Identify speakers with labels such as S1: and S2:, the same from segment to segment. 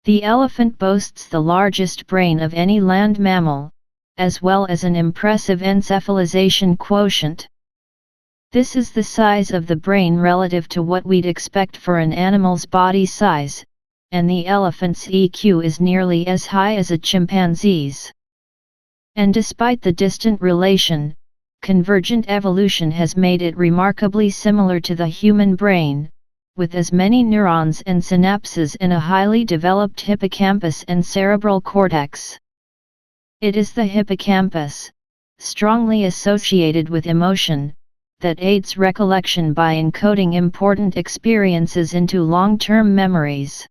S1: The elephant boasts the largest brain of any land mammal, as well as an impressive encephalization quotient. This is the size of the brain relative to what we'd expect for an animal's body size, and the elephant's EQ is nearly as high as a chimpanzee's. And despite the distant relation, convergent evolution has made it remarkably similar to the human brain, with as many neurons and synapses in a highly developed hippocampus and cerebral cortex. It is the hippocampus, strongly associated with emotion, that aids recollection by encoding important experiences into long-term memories.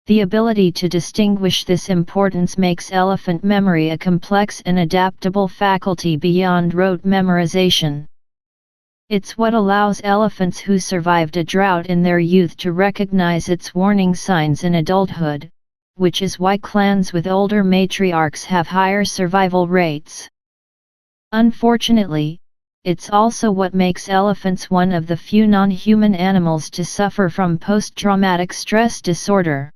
S1: The ability to distinguish this importance makes elephant memory a complex and adaptable faculty beyond rote memorization. It's what allows elephants who survived a drought in their youth to recognize its warning signs in adulthood, which is why clans with older matriarchs have higher survival rates. Unfortunately, it's also what makes elephants one of the few non-human animals to suffer from post-traumatic stress disorder.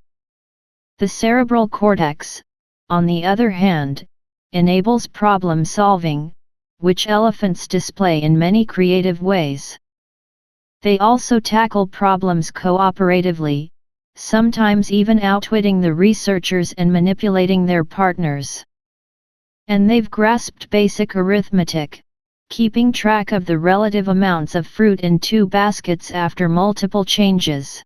S1: The cerebral cortex, on the other hand, enables problem solving, which elephants display in many creative ways. They also tackle problems cooperatively, sometimes even outwitting the researchers and manipulating their partners. And they've grasped basic arithmetic, keeping track of the relative amounts of fruit in 2 baskets after multiple changes.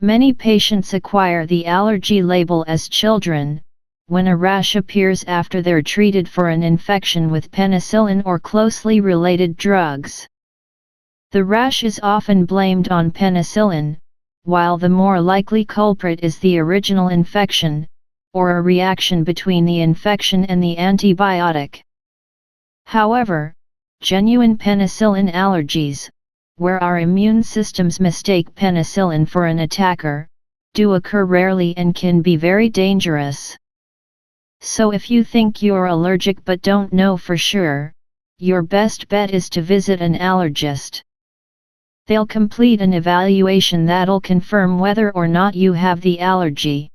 S1: Many patients acquire the allergy label as children, when a rash appears after they're treated for an infection with penicillin or closely related drugs. The rash is often blamed on penicillin, while the more likely culprit is the original infection, or a reaction between the infection and the antibiotic. However, genuine penicillin allergies, where our immune systems mistake penicillin for an attacker, do occur rarely and can be very dangerous. So if you think you're allergic but don't know for sure, your best bet is to visit an allergist. They'll complete an evaluation that'll confirm whether or not you have the allergy.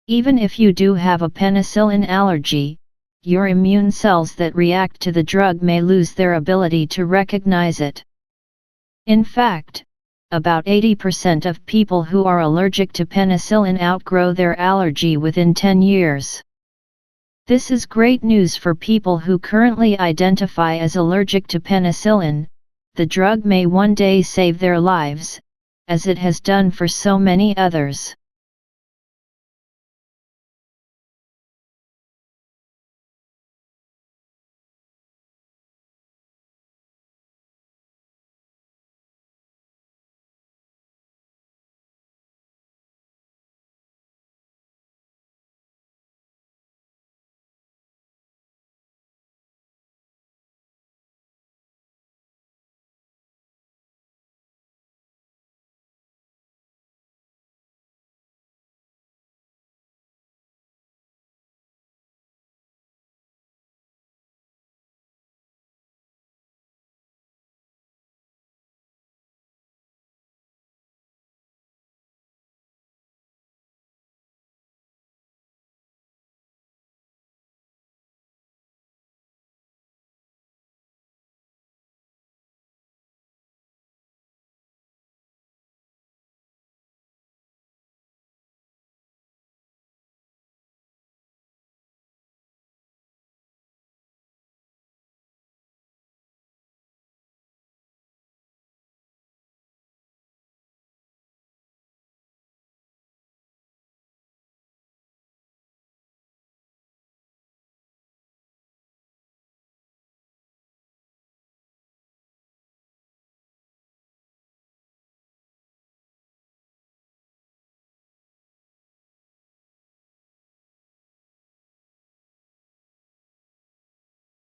S1: Even if you do have a penicillin allergy, your immune cells that react to the drug may lose their ability to recognize it. In fact, about 80% of people who are allergic to penicillin outgrow their allergy within 10 years. This is great news for people who currently identify as allergic to penicillin. The drug may one day save their lives, as it has done for so many others.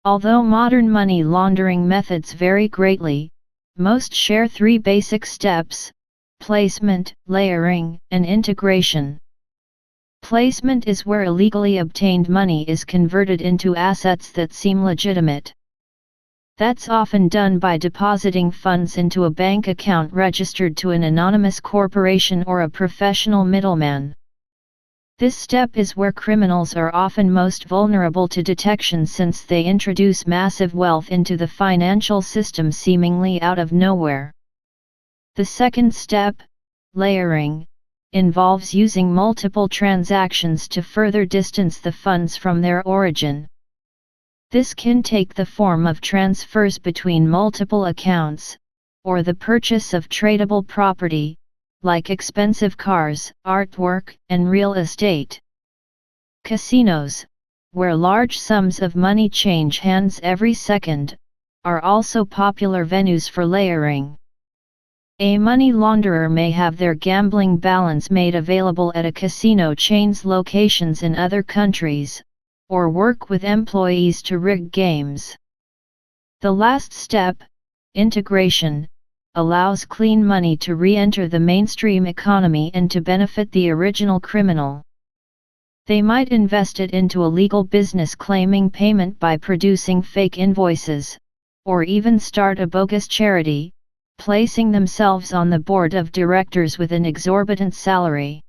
S1: Although modern money laundering methods vary greatly, most share three basic steps: placement, layering, and integration. Placement is where illegally obtained money is converted into assets that seem legitimate. That's often done by depositing funds into a bank account registered to an anonymous corporation or a professional middleman. This step is where criminals are often most vulnerable to detection, since they introduce massive wealth into the financial system seemingly out of nowhere. The second step, layering, involves using multiple transactions to further distance the funds from their origin. This can take the form of transfers between multiple accounts, or the purchase of tradable property, like expensive cars, artwork, and real estate. Casinos, where large sums of money change hands every second, are also popular venues for layering. A money launderer may have their gambling balance made available at a casino chain's locations in other countries, or work with employees to rig games. The last step, integration, allows clean money to re-enter the mainstream economy and to benefit the original criminal. They might invest it into a legal business claiming payment by producing fake invoices, or even start a bogus charity, placing themselves on the board of directors with an exorbitant salary.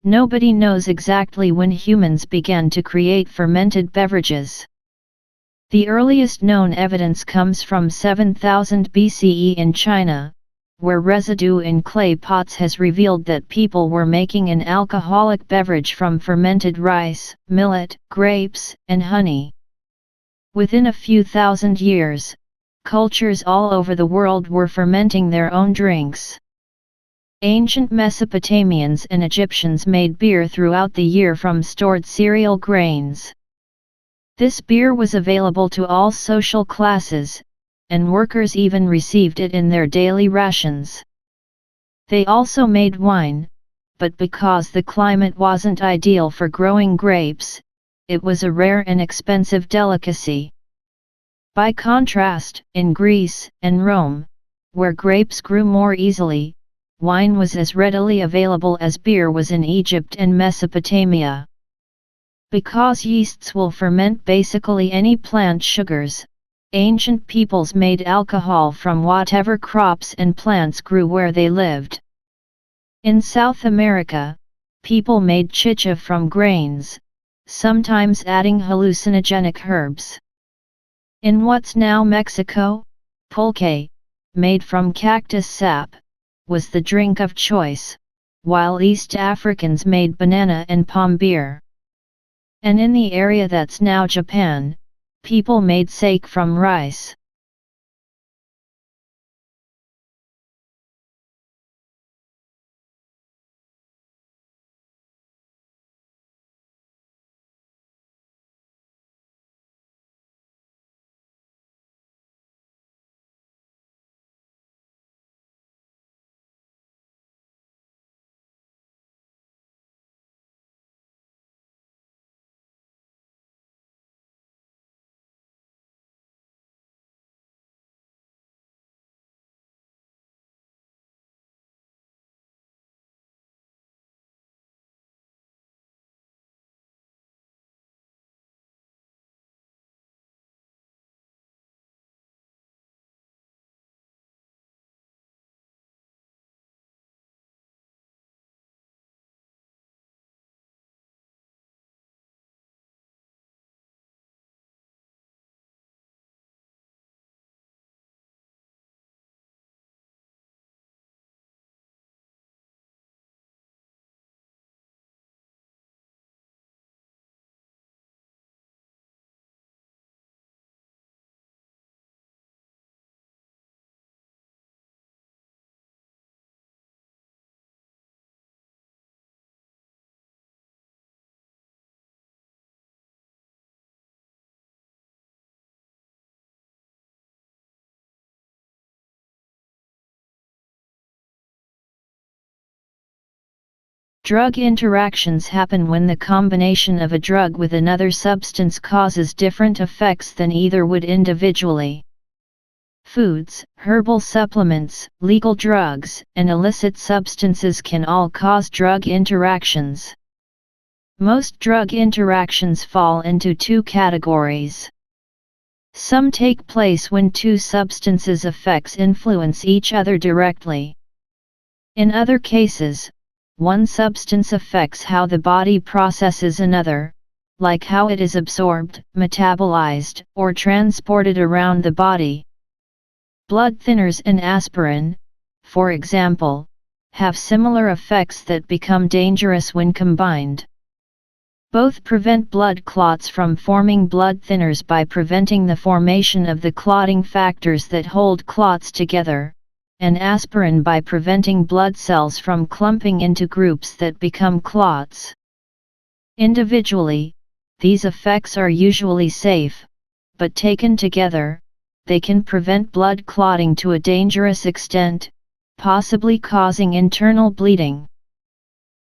S1: Nobody knows exactly when humans began to create fermented beverages. The earliest known evidence comes from 7000 BCE in China, where residue in clay pots has revealed that people were making an alcoholic beverage from fermented rice, millet, grapes, and honey. Within a few thousand years, cultures all over the world were fermenting their own drinks. Ancient Mesopotamians and Egyptians made beer throughout the year from stored cereal grains. This beer was available to all social classes, and workers even received it in their daily rations. They also made wine, but because the climate wasn't ideal for growing grapes, it was a rare and expensive delicacy. By contrast, in Greece and Rome, where grapes grew more easily, wine was as readily available as beer was in Egypt and Mesopotamia. Because yeasts will ferment basically any plant sugars, ancient peoples made alcohol from whatever crops and plants grew where they lived. In South America, people made chicha from grains, sometimes adding hallucinogenic herbs. In what's now Mexico, pulque, made from cactus sap, was the drink of choice, while East Africans made banana and palm beer. And in the area that's now Japan, people made sake from rice. Drug interactions happen when the combination of a drug with another substance causes different effects than either would individually. Foods, herbal supplements, legal drugs, and illicit substances can all cause drug interactions. Most drug interactions fall into two categories. Some take place when two substances' effects influence each other directly. In other cases, one substance affects how the body processes another, like how it is absorbed, metabolized, or transported around the body. Blood thinners and aspirin, for example, have similar effects that become dangerous when combined. Both prevent blood clots from forming blood thinners by preventing the formation of the clotting factors that hold clots together, and aspirin by preventing blood cells from clumping into groups that become clots. Individually, these effects are usually safe, but taken together, they can prevent blood clotting to a dangerous extent, possibly causing internal bleeding.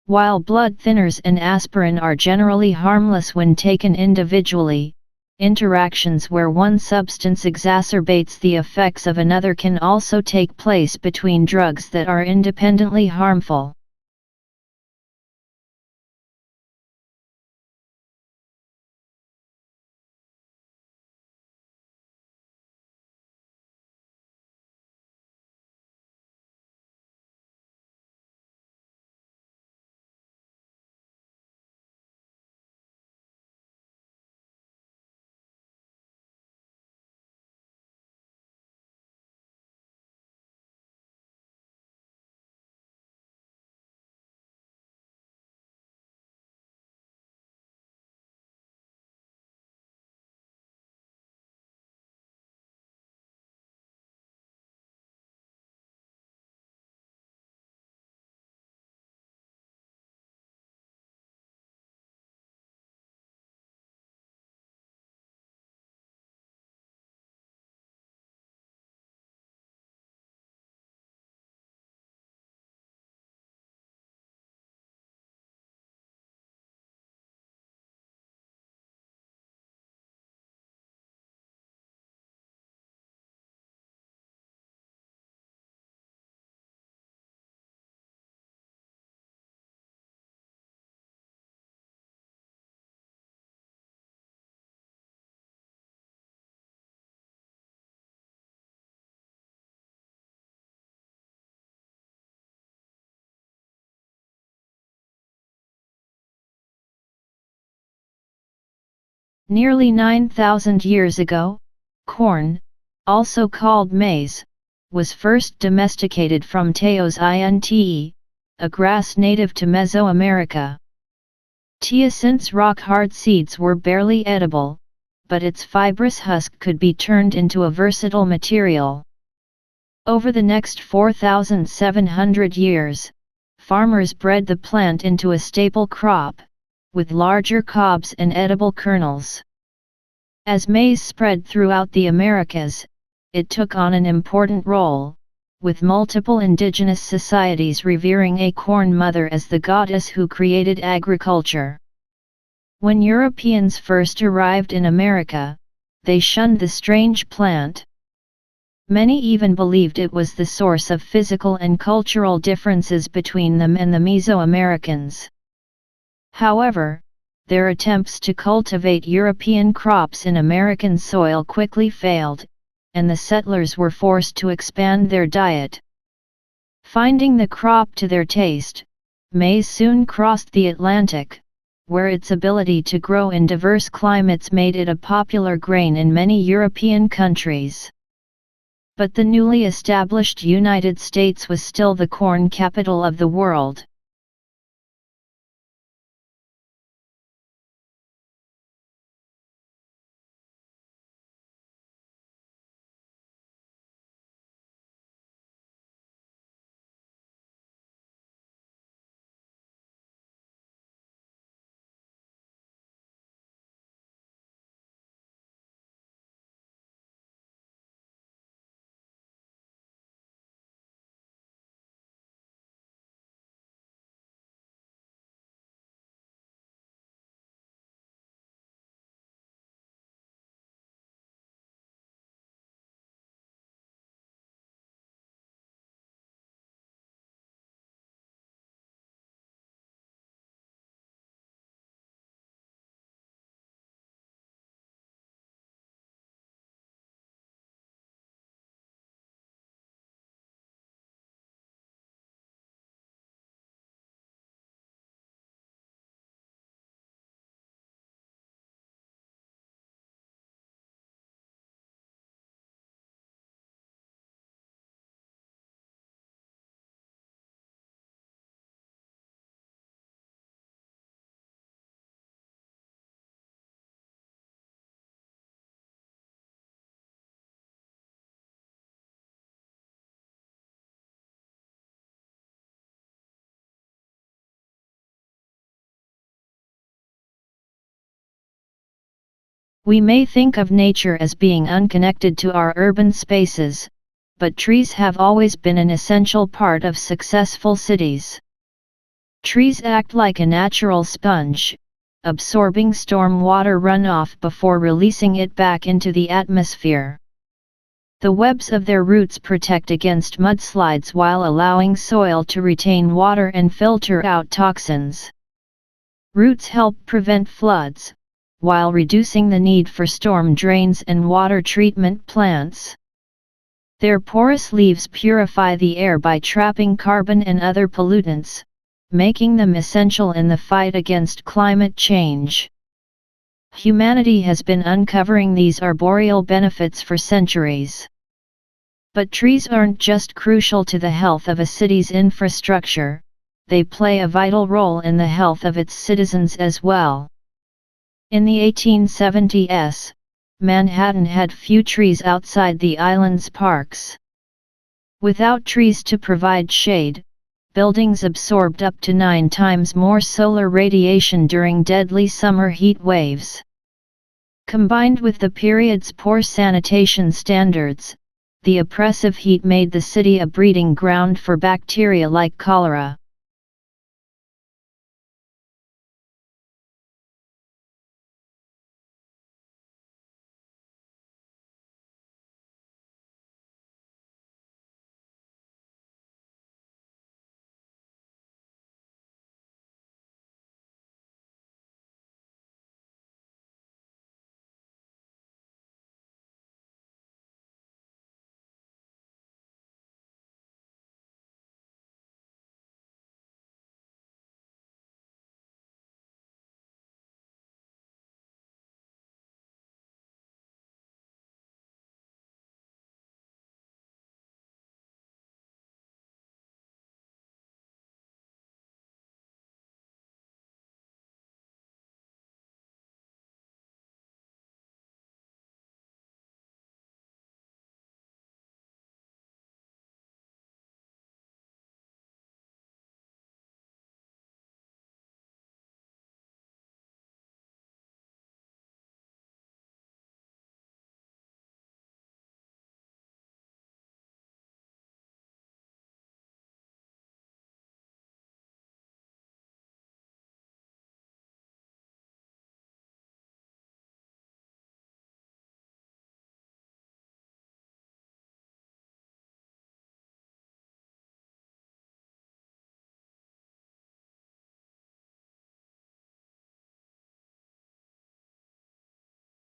S1: While blood thinners and aspirin are generally harmless when taken individually, interactions where one substance exacerbates the effects of another can also take place between drugs that are independently harmful. Nearly 9,000 years ago, corn, also called maize, was first domesticated from 𝗬𝗏𝗃, a grass native to Mesoamerica. 𝗬𝗏 rock-hard seeds were barely edible, but its fibrous husk could be turned into a versatile material. Over the next 4,700 years, farmers bred the plant into a staple crop, with larger cobs and edible kernels. As maize spread throughout the Americas, it took on an important role, with multiple indigenous societies revering a corn mother as the goddess who created agriculture. When Europeans first arrived in America, they shunned the strange plant. Many even believed it was the source of physical and cultural differences between them and the Mesoamericans. However, their attempts to cultivate European crops in American soil quickly failed, and the settlers were forced to expand their diet. Finding the crop to their taste, maize soon crossed the Atlantic, where its ability to grow in diverse climates made it a popular grain in many European countries. But the newly established United States was still the corn capital of the world. We may think of nature as being unconnected to our urban spaces, but trees have always been an essential part of successful cities. Trees act like a natural sponge, absorbing storm water runoff before releasing it back into the atmosphere. The webs of their roots protect against mudslides while allowing soil to retain water and filter out toxins. Roots help prevent floods, while reducing the need for storm drains and water treatment plants. Their porous leaves purify the air by trapping carbon and other pollutants, making them essential in the fight against climate change. Humanity has been uncovering these arboreal benefits for centuries. But trees aren't just crucial to the health of a city's infrastructure, they play a vital role in the health of its citizens as well. In the 1870s, Manhattan had few trees outside the island's parks. Without trees to provide shade, buildings absorbed up to 9 times more solar radiation during deadly summer heat waves. Combined with the period's poor sanitation standards, the oppressive heat made the city a breeding ground for bacteria like cholera.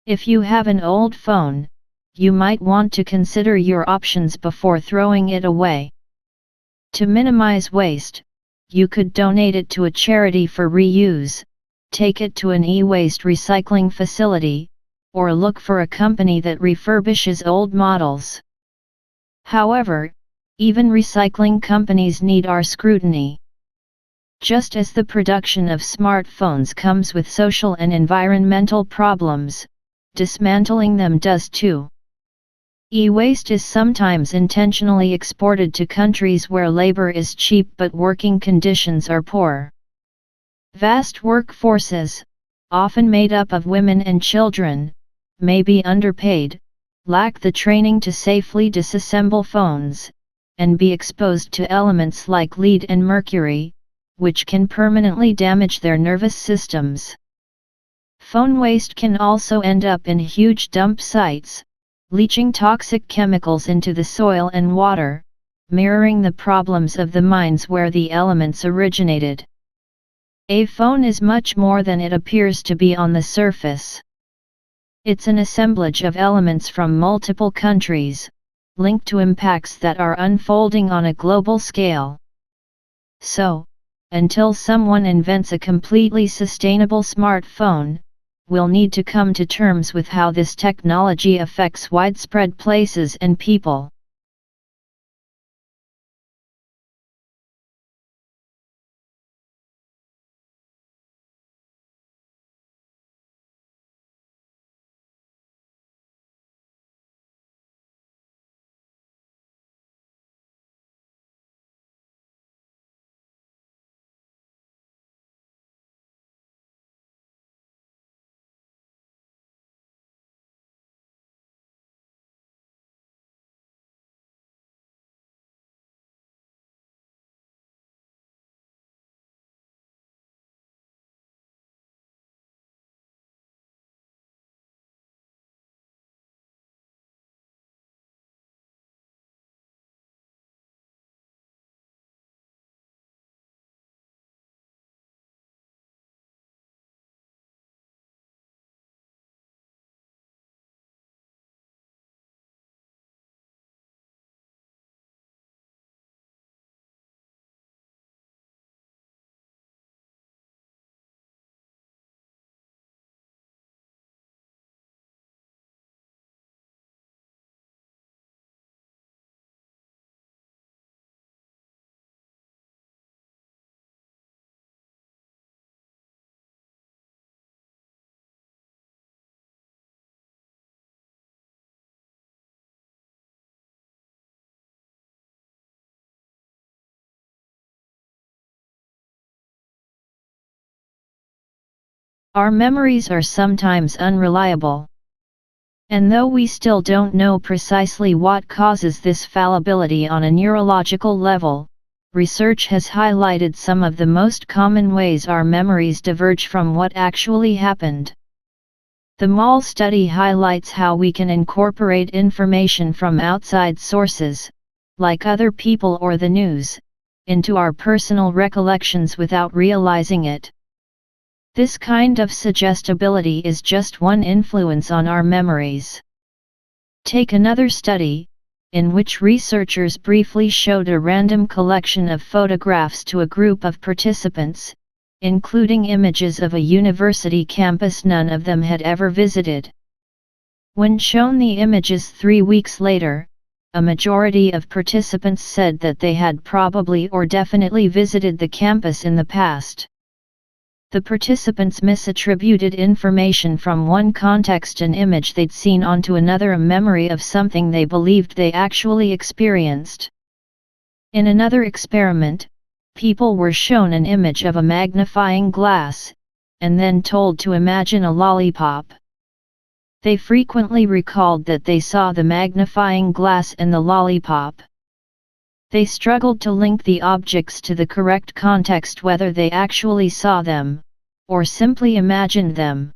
S1: If you have an old phone, you might want to consider your options before throwing it away. To minimize waste, you could donate it to a charity for reuse, take it to an e-waste recycling facility, or look for a company that refurbishes old models. However, even recycling companies need our scrutiny. Just as the production of smartphones comes with social and environmental problems, dismantling them does too. E-waste is sometimes intentionally exported to countries where labor is cheap but working conditions are poor. Vast workforces, often made up of women and children, may be underpaid, lack the training to safely disassemble phones, and be exposed to elements like lead and mercury, which can permanently damage their nervous systems. Phone waste can also end up in huge dump sites, leaching toxic chemicals into the soil and water, mirroring the problems of the mines where the elements originated. A phone is much more than it appears to be on the surface. It's an assemblage of elements from multiple countries, linked to impacts that are unfolding on a global scale. So, until someone invents a completely sustainable smartphone, we'll need to come to terms with how this technology affects widespread places and people. Our memories are sometimes unreliable. And though we still don't know precisely what causes this fallibility on a neurological level, research has highlighted some of the most common ways our memories diverge from what actually happened. The 𝗲𝗂 study highlights how we can incorporate information from outside sources, like other people or the news, into our personal recollections without realizing it. This kind of suggestibility is just one influence on our memories. Take another study, in which researchers briefly showed a random collection of photographs to a group of participants, including images of a university campus none of them had ever visited. When shown the images 3 weeks later, a majority of participants said that they had probably or definitely visited the campus in the past. The participants misattributed information from one context and image they'd seen onto another, a memory of something they believed they actually experienced. In another experiment, people were shown an image of a magnifying glass, and then told to imagine a lollipop. They frequently recalled that they saw the magnifying glass and the lollipop. They struggled to link the objects to the correct context, whether they actually saw them, or simply imagined them.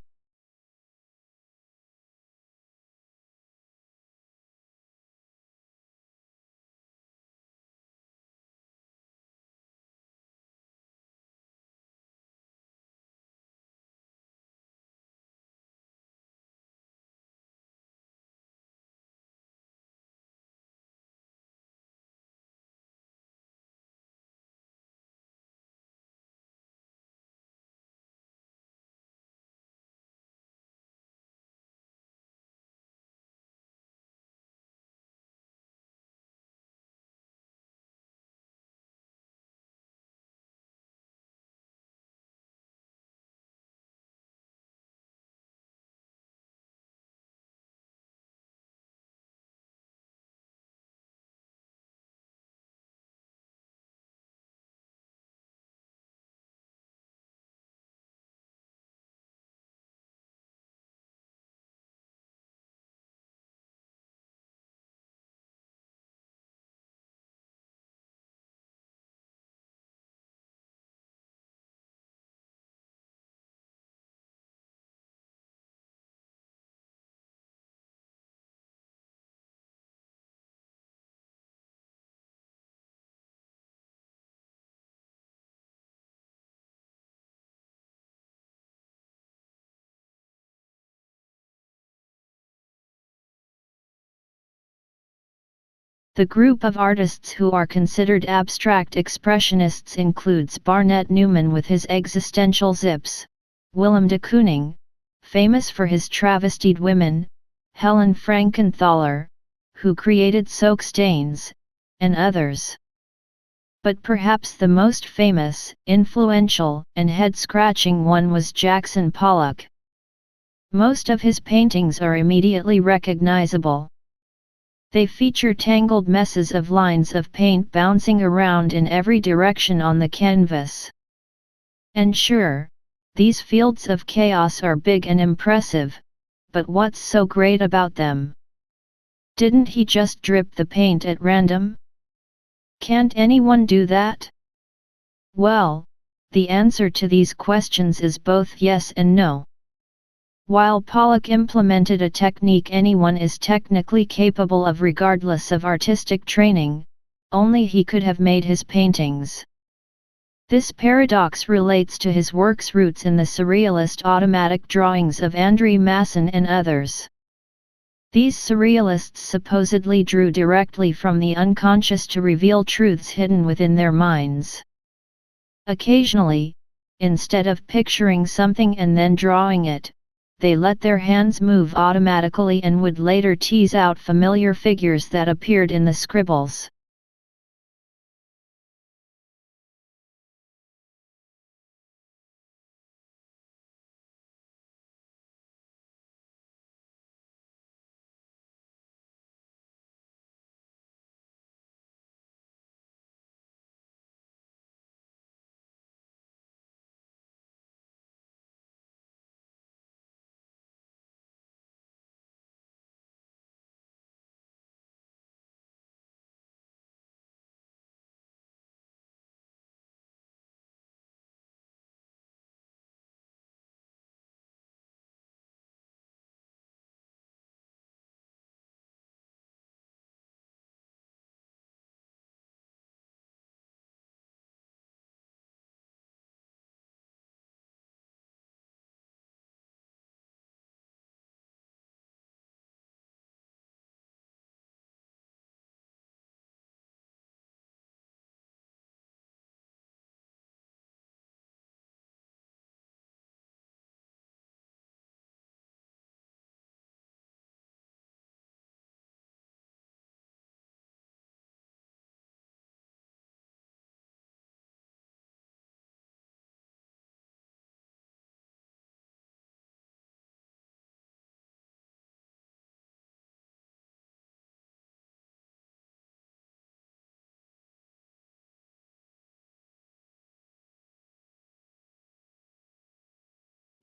S1: The group of artists who are considered abstract expressionists includes Barnett Newman with his existential zips, Willem de Kooning, famous for his travestied women, Helen Frankenthaler, who created soak stains, and others. But perhaps the most famous, influential, and head-scratching one was Jackson Pollock. Most of his paintings are immediately recognizable. They feature tangled messes of lines of paint bouncing around in every direction on the canvas. And sure, these fields of chaos are big and impressive, but what's so great about them? Didn't he just drip the paint at random? Can't anyone do that? Well, the answer to these questions is both yes and no. While Pollock implemented a technique anyone is technically capable of regardless of artistic training, only he could have made his paintings. This paradox relates to his work's roots in the surrealist automatic drawings of André Masson and others. These surrealists supposedly drew directly from the unconscious to reveal truths hidden within their minds. Occasionally, instead of picturing something and then drawing it, they let their hands move automatically and would later tease out familiar figures that appeared in the scribbles.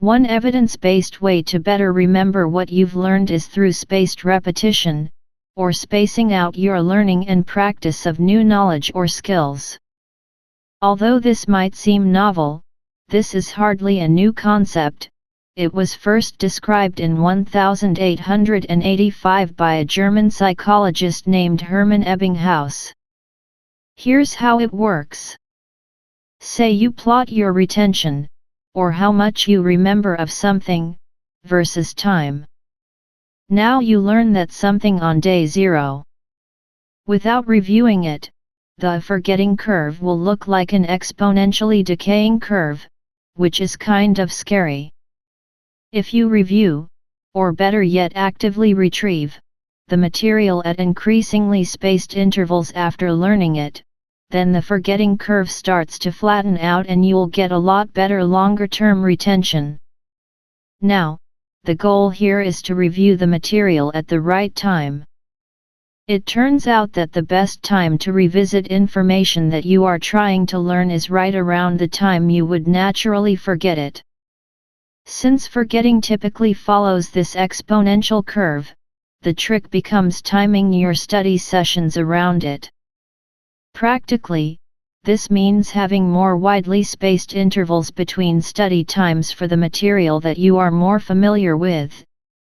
S1: One evidence-based way to better remember what you've learned is through spaced repetition, or spacing out your learning and practice of new knowledge or skills. Although this might seem novel, this is hardly a new concept. It was first described in 1885 by a German psychologist named Hermann Ebbinghaus. Here's how it works. Say you plot your retention, or how much you remember of something, versus time. Now you learn that something on day 0. Without reviewing it, the forgetting curve will look like an exponentially decaying curve, which is kind of scary. If you review, or better yet actively retrieve, the material at increasingly spaced intervals after learning it, then the forgetting curve starts to flatten out and you'll get a lot better longer-term retention. Now, the goal here is to review the material at the right time. It turns out that the best time to revisit information that you are trying to learn is right around the time you would naturally forget it. Since forgetting typically follows this exponential curve, the trick becomes timing your study sessions around it. Practically, this means having more widely spaced intervals between study times for the material that you are more familiar with,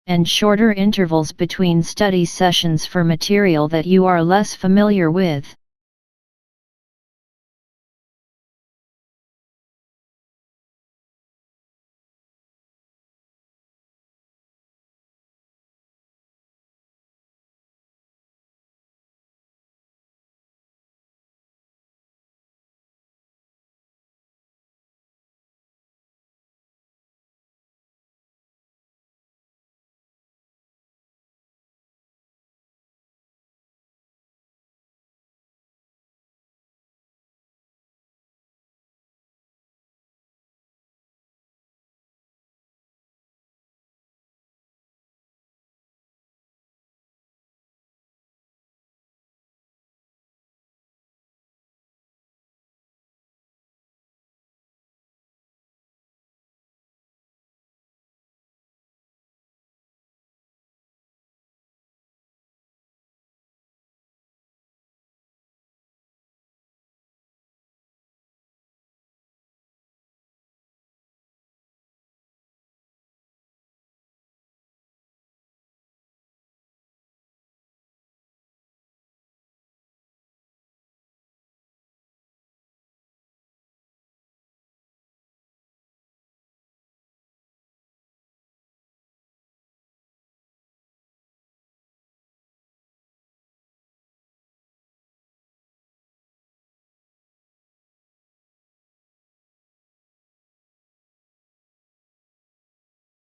S1: and shorter intervals between study sessions for material that you are less familiar with.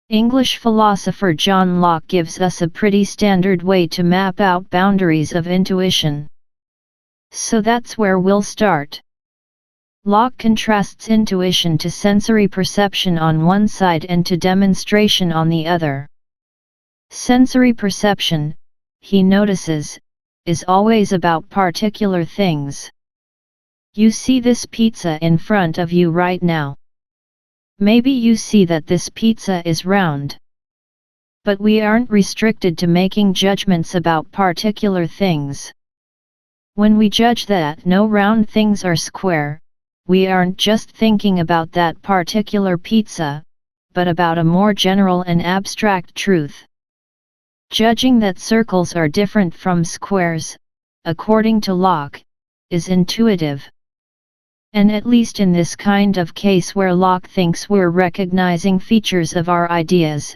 S1: English philosopher John Locke gives us a pretty standard way to map out boundaries of intuition. So that's where we'll start. Locke contrasts intuition to sensory perception on one side and to demonstration on the other. Sensory perception, he notices, is always about particular things. You see this pizza in front of you right now. Maybe you see that this pizza is round. But we aren't restricted to making judgments about particular things. When we judge that no round things are square, we aren't just thinking about that particular pizza, but about a more general and abstract truth. Judging that circles are different from squares, according to Locke, is intuitive. And at least in this kind of case where Locke thinks we're recognizing features of our ideas,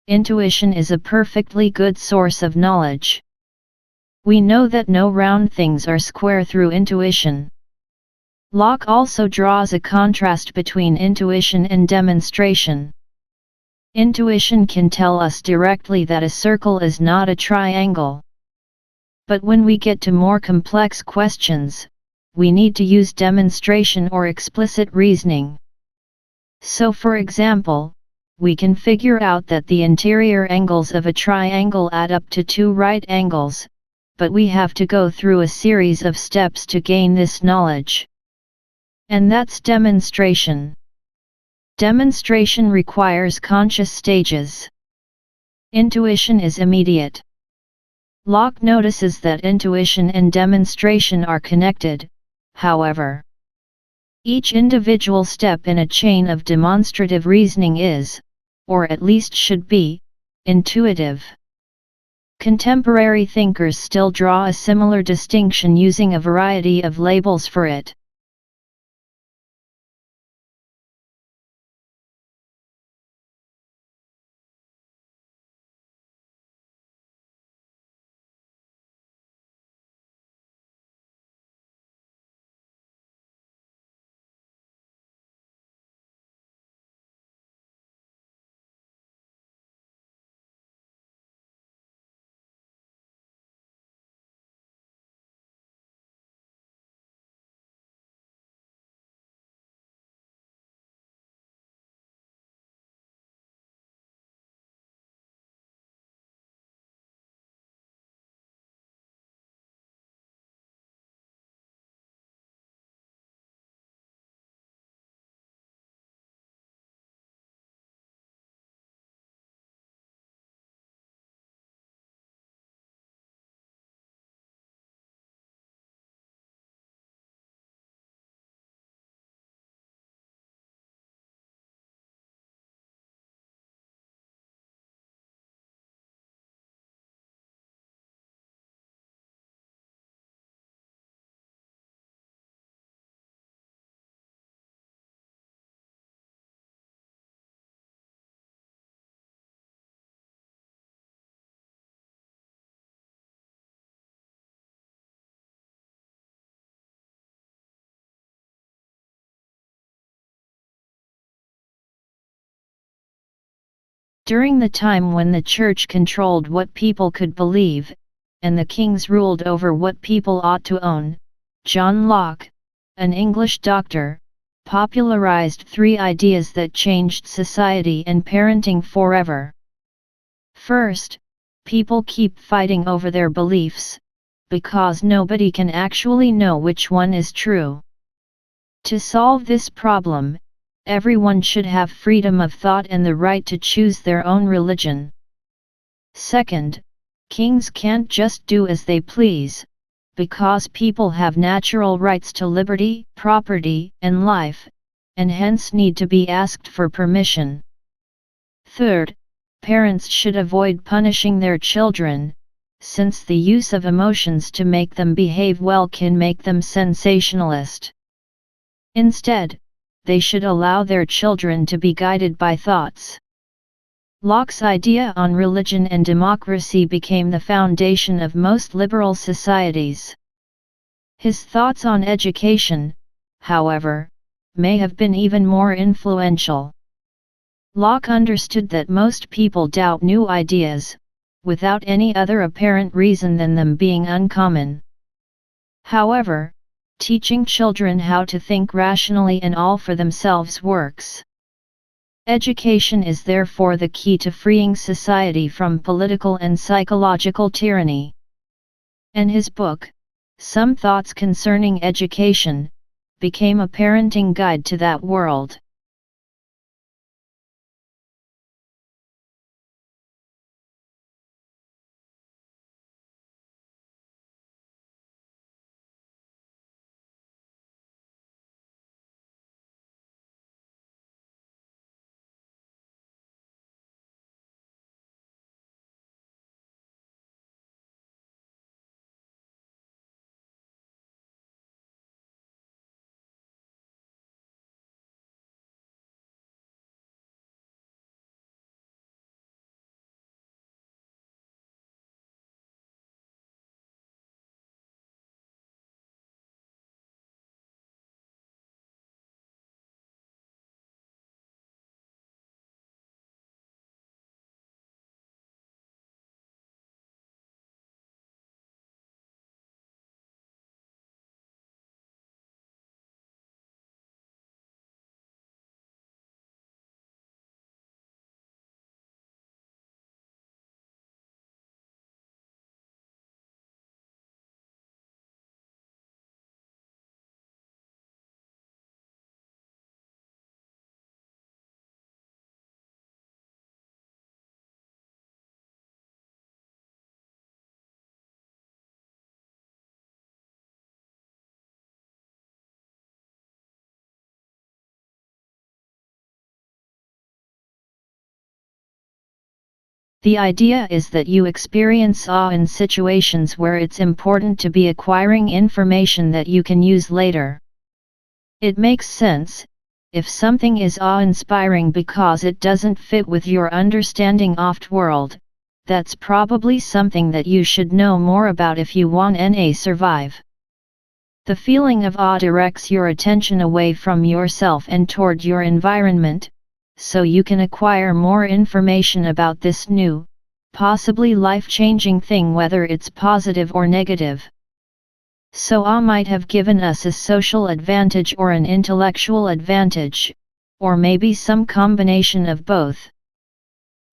S1: intuition is a perfectly good source of knowledge. We know that no round things are square through intuition. Locke also draws a contrast between intuition and demonstration. Intuition can tell us directly that a circle is not a triangle. But when we get to more complex questions, we need to use demonstration or explicit reasoning. So for example, we can figure out that the interior angles of a triangle add up to 2 right angles, but we have to go through a series of steps to gain this knowledge. And that's demonstration. Demonstration requires conscious stages. Intuition is immediate. Locke notices that intuition and demonstration are connected, however. Each individual step in a chain of demonstrative reasoning is, or at least should be, intuitive. Contemporary thinkers still draw a similar distinction using a variety of labels for it. During the time when the Church controlled what people could believe, and the kings ruled over what people ought to own, John Locke, an English doctor, popularized 3 ideas that changed society and parenting forever. First, people keep fighting over their beliefs, because nobody can actually know which one is true. To solve this problem, everyone should have freedom of thought and the right to choose their own religion. Second, kings can't just do as they please, because people have natural rights to liberty, property, and life, and hence need to be asked for permission. Third, parents should avoid punishing their children, since the use of emotions to make them behave well can make them sensationalist. Instead, they should allow their children to be guided by thoughts. Locke's idea on religion and democracy became the foundation of most liberal societies. His thoughts on education, however, may have been even more influential. Locke understood that most people doubt new ideas, without any other apparent reason than them being uncommon. However, teaching children how to think rationally and all for themselves works. Education is therefore the key to freeing society from political and psychological tyranny. And his book, Some Thoughts Concerning Education, became a parenting guide to that world. The idea is that you experience awe in situations where it's important to be acquiring information that you can use later. It makes sense. If something is awe-inspiring because it doesn't fit with your understanding of world, that's probably something that you should know more about if you want to survive. The feeling of awe directs your attention away from yourself and toward your environment, so you can acquire more information about this new, possibly life-changing thing, whether it's positive or negative. So awe might have given us a social advantage or an intellectual advantage, or maybe some combination of both.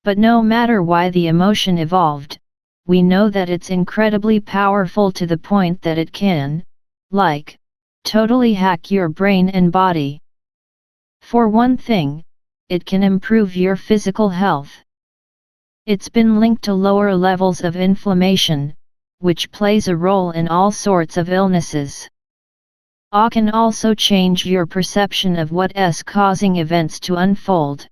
S1: But no matter why the emotion evolved, we know that it's incredibly powerful to the point that it can, totally hack your brain and body. For one thing, it can improve your physical health. It's been linked to lower levels of inflammation, which plays a role in all sorts of illnesses. Awe can also change your perception of what's causing events to unfold.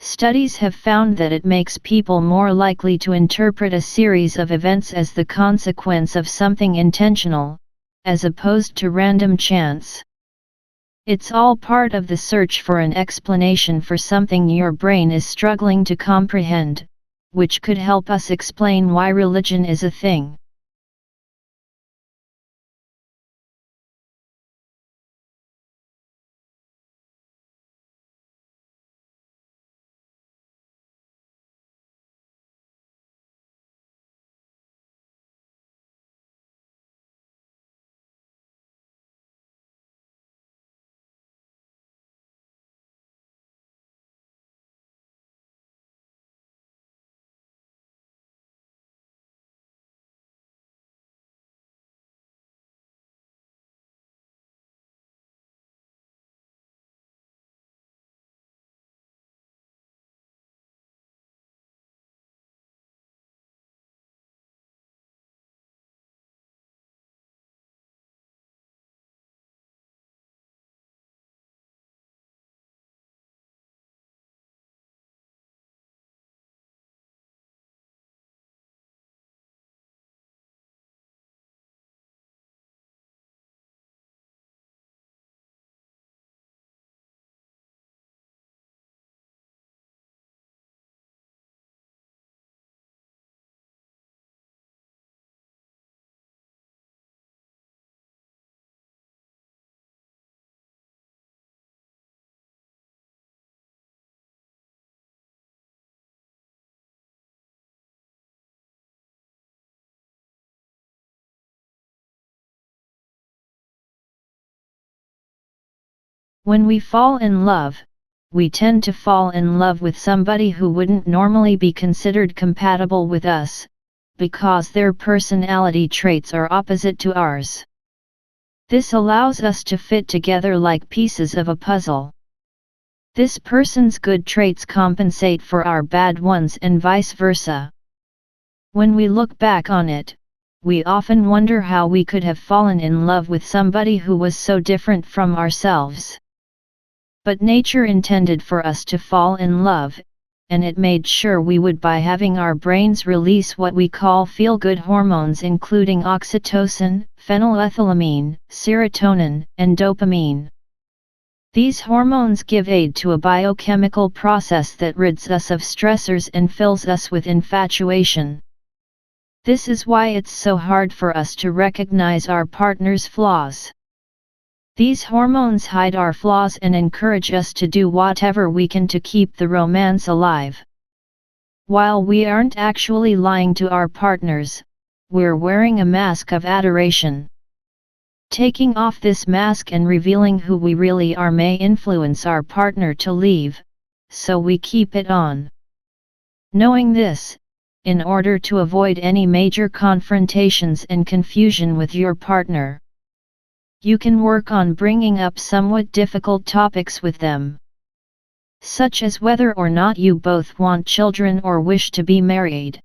S1: Studies have found that it makes people more likely to interpret a series of events as the consequence of something intentional, as opposed to random chance. It's all part of the search for an explanation for something your brain is struggling to comprehend, which could help us explain why religion is a thing. When we fall in love, we tend to fall in love with somebody who wouldn't normally be considered compatible with us, because their personality traits are opposite to ours. This allows us to fit together like pieces of a puzzle. This person's good traits compensate for our bad ones and vice versa. When we look back on it, we often wonder how we could have fallen in love with somebody who was so different from ourselves. But nature intended for us to fall in love, and it made sure we would by having our brains release what we call feel-good hormones, including oxytocin, phenylethylamine, serotonin, and dopamine. These hormones give aid to a biochemical process that rids us of stressors and fills us with infatuation. This is why it's so hard for us to recognize our partner's flaws. These hormones hide our flaws and encourage us to do whatever we can to keep the romance alive. While we aren't actually lying to our partners, we're wearing a mask of adoration. Taking off this mask and revealing who we really are may influence our partner to leave, so we keep it on. Knowing this, in order to avoid any major confrontations and confusion with your partner, you can work on bringing up somewhat difficult topics with them, such as whether or not you both want children or wish to be married.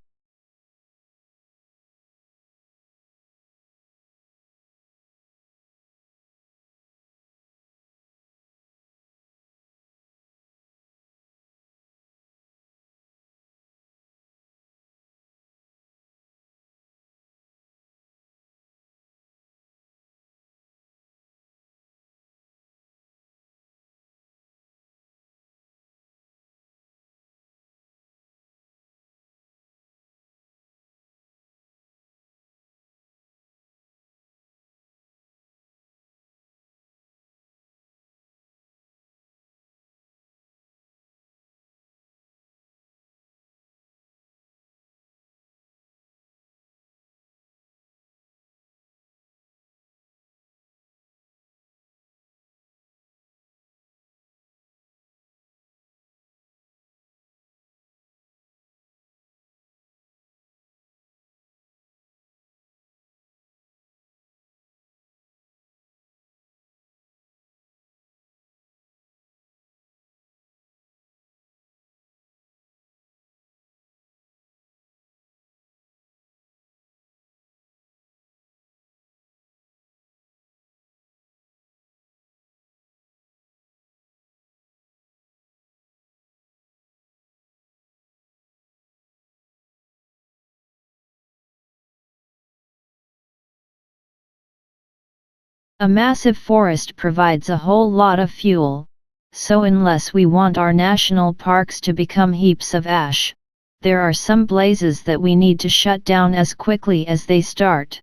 S1: A massive forest provides a whole lot of fuel, so unless we want our national parks to become heaps of ash, there are some blazes that we need to shut down as quickly as they start.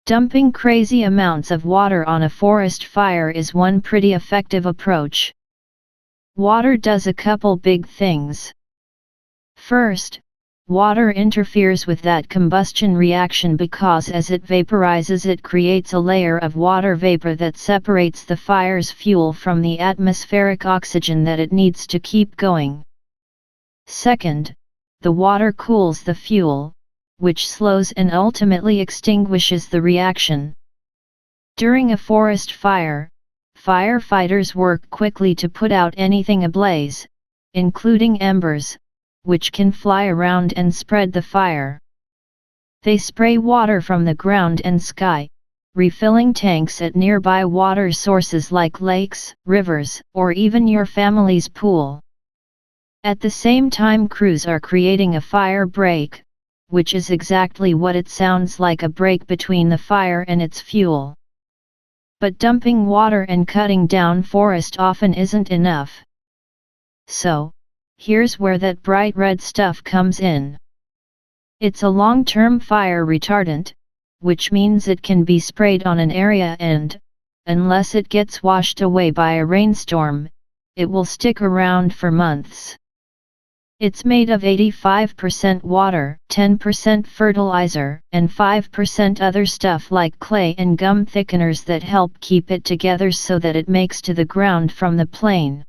S1: Dumping crazy amounts of water on a forest fire is one pretty effective approach. Water does a couple big things. First, water interferes with that combustion reaction because as it vaporizes it creates a layer of water vapor that separates the fire's fuel from the atmospheric oxygen that it needs to keep going. Second, the water cools the fuel, which slows and ultimately extinguishes the reaction. During a forest fire, firefighters work quickly to put out anything ablaze, including embers, which can fly around and spread the fire. They spray water from the ground and sky, refilling tanks at nearby water sources like lakes, rivers, or even your family's pool. At the same time, crews are creating a fire break, which is exactly what it sounds like, a break between the fire and its fuel. But dumping water and cutting down forest often isn't enough. So, here's where that bright red stuff comes in. It's a long-term fire retardant, which means it can be sprayed on an area and, unless it gets washed away by a rainstorm, it will stick around for months. It's made of 85% water, 10% fertilizer, and 5% other stuff like clay and gum thickeners that help keep it together so that it makes to the ground from the plane.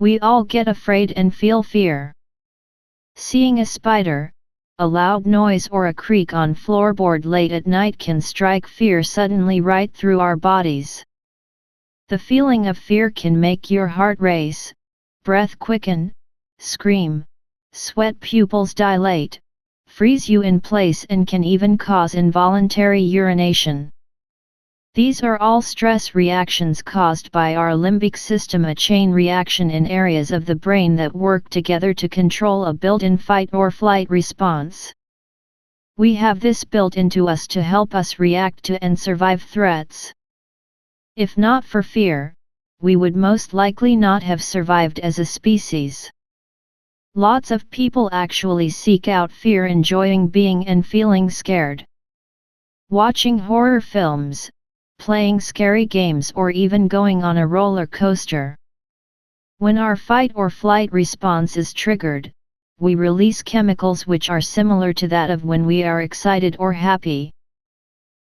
S1: We all get afraid and feel fear. Seeing a spider, a loud noise or a creak on floorboard late at night can strike fear suddenly right through our bodies. The feeling of fear can make your heart race, breath quicken, scream, sweat pupils dilate, freeze you in place, and can even cause involuntary urination. These are all stress reactions caused by our limbic system, a chain reaction in areas of the brain that work together to control a built-in fight or flight response. We have this built into us to help us react to and survive threats. If not for fear, we would most likely not have survived as a species. Lots of people actually seek out fear, enjoying being and feeling scared. Watching horror films, playing scary games, or even going on a roller coaster. When our fight or flight response is triggered, we release chemicals which are similar to that of when we are excited or happy.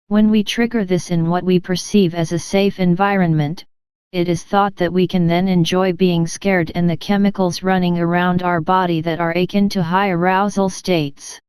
S1: When we trigger this in what we perceive as a safe environment, it is thought that we can then enjoy being scared and the chemicals running around our body that are akin to high arousal states.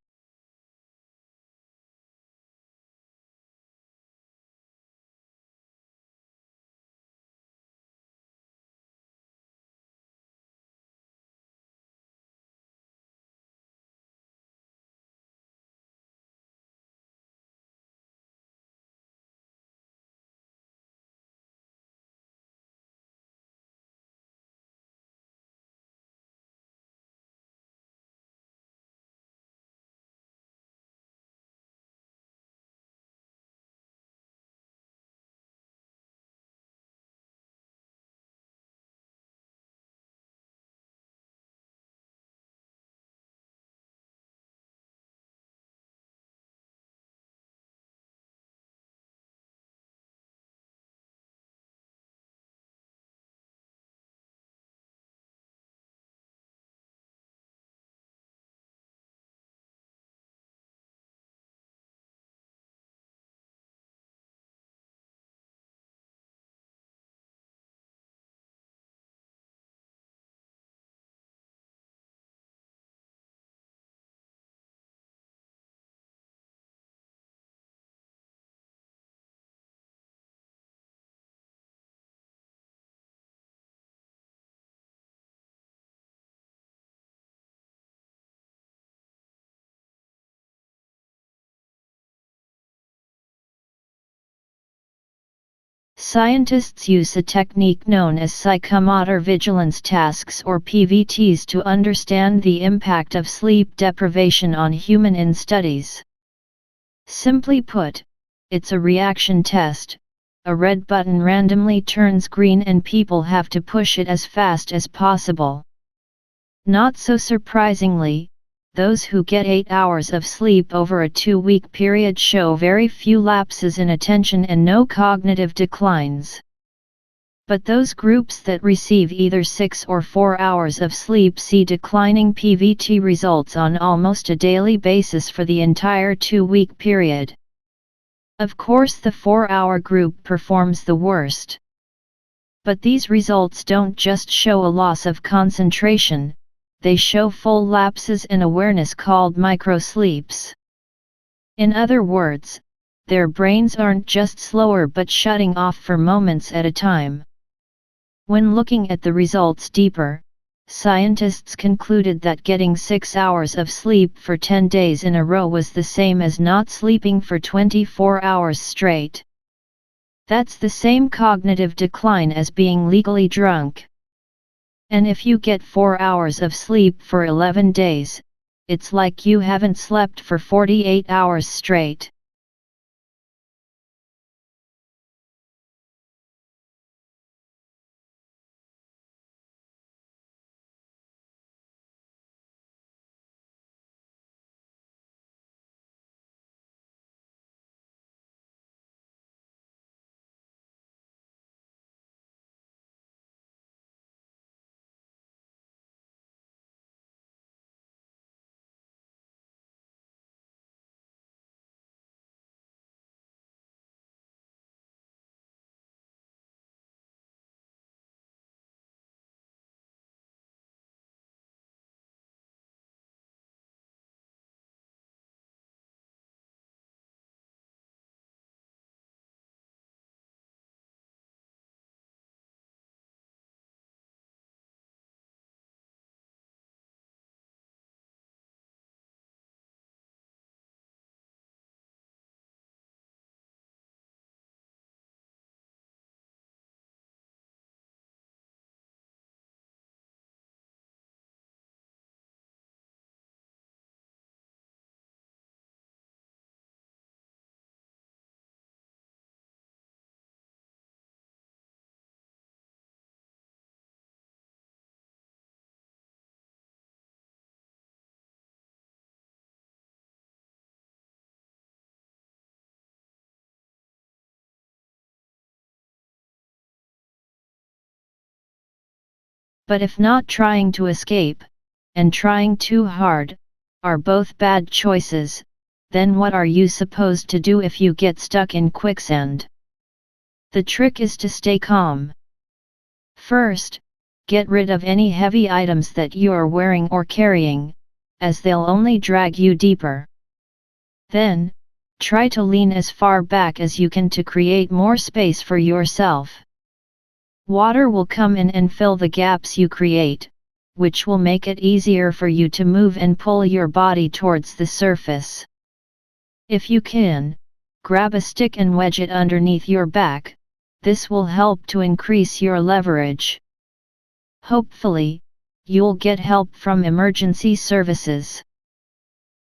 S1: Scientists use a technique known as psychomotor-vigilance tasks or PVTs to understand the impact of sleep deprivation on human in studies. Simply put, it's a reaction test. A red button randomly turns green and people have to push it as fast as possible. Not so surprisingly, those who get 8 hours of sleep over a 2-week period show very few lapses in attention and no cognitive declines. But those groups that receive either 6 or 4 hours of sleep see declining PVT results on almost a daily basis for the entire 2-week period. Of course, the 4-hour group performs the worst. But these results don't just show a loss of concentration. They show full lapses in awareness called microsleeps. In other words, their brains aren't just slower but shutting off for moments at a time. When looking at the results deeper, scientists concluded that getting 6 hours of sleep for 10 days in a row was the same as not sleeping for 24 hours straight. That's the same cognitive decline as being legally drunk. And if you get 4 hours of sleep for 11 days, it's like you haven't slept for 48 hours straight. But if not trying to escape, and trying too hard, are both bad choices, then what are you supposed to do if you get stuck in quicksand? The trick is to stay calm. First, get rid of any heavy items that you are wearing or carrying, as they'll only drag you deeper. Then, try to lean as far back as you can to create more space for yourself. Water will come in and fill the gaps you create, which will make it easier for you to move and pull your body towards the surface. If you can, grab a stick and wedge it underneath your back. This will help to increase your leverage. Hopefully, you'll get help from emergency services.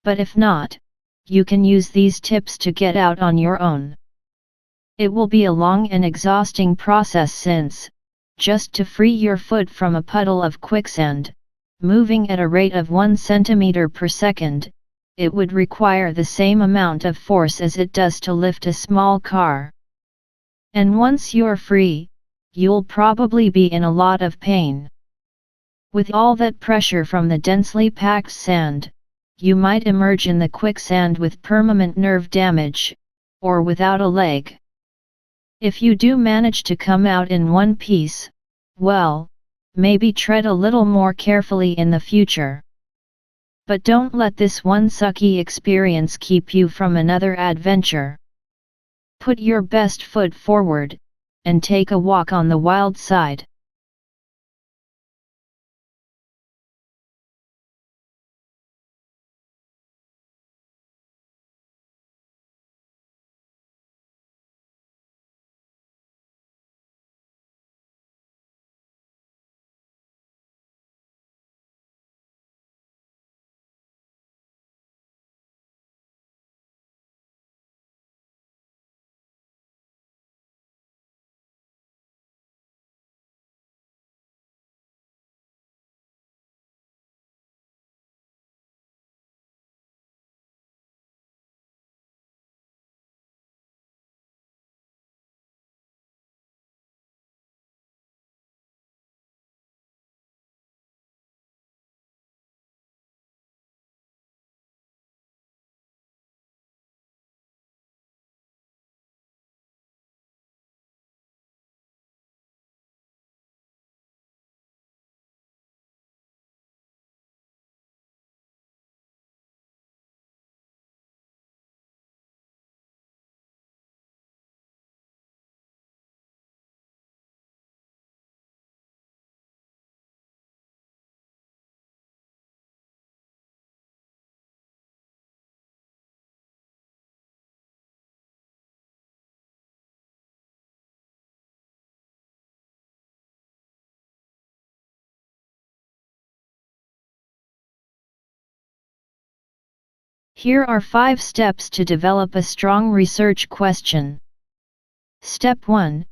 S1: But if not, you can use these tips to get out on your own. It will be a long and exhausting process since, just to free your foot from a puddle of quicksand, moving at a rate of 1 centimeter per second, it would require the same amount of force as it does to lift a small car. And once you're free, you'll probably be in a lot of pain. With all that pressure from the densely packed sand, you might emerge in the quicksand with permanent nerve damage, or without a leg. If you do manage to come out in one piece, well, maybe tread a little more carefully in the future. But don't let this one sucky experience keep you from another adventure. Put your best foot forward, and take a walk on the wild side. Here are 5 steps to develop a strong research question. Step 1.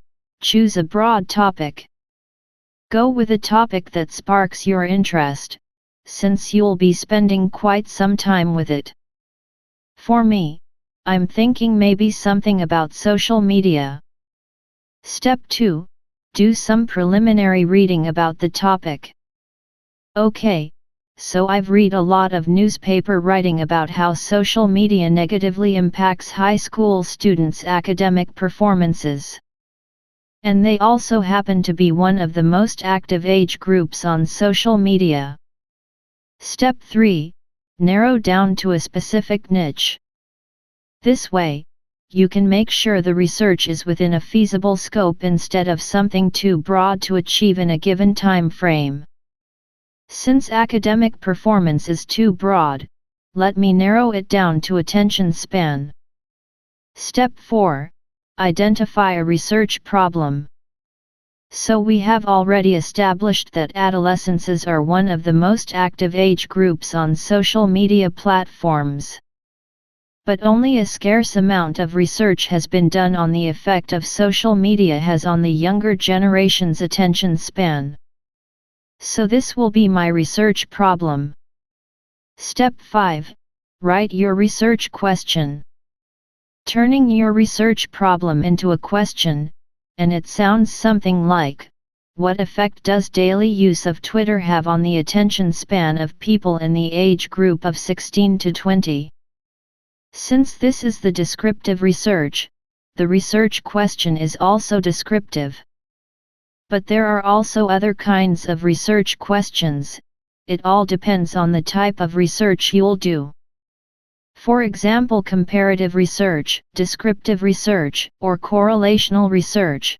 S1: Choose a broad topic. Go with a topic that sparks your interest, since you'll be spending quite some time with it. For me, I'm thinking maybe something about social media. Step 2. Do some preliminary reading about the topic. Okay, so I've read a lot of newspaper writing about how social media negatively impacts high school students' academic performances. And they also happen to be one of the most active age groups on social media. Step 3. Narrow down to a specific niche. This way, you can make sure the research is within a feasible scope instead of something too broad to achieve in a given time frame. Since academic performance is too broad, let me narrow it down to attention span. Step 4. Identify a research problem. So we have already established that adolescents are one of the most active age groups on social media platforms. But only a scarce amount of research has been done on the effect of social media has on the younger generation's attention span. So this will be my research problem. Step 5. Write your research question. Turning your research problem into a question, and it sounds something like, what effect does daily use of Twitter have on the attention span of people in the age group of 16 to 20? Since this is the descriptive research, the research question is also descriptive. But there are also other kinds of research questions, it all depends on the type of research you'll do. For example, comparative research, descriptive research, or correlational research.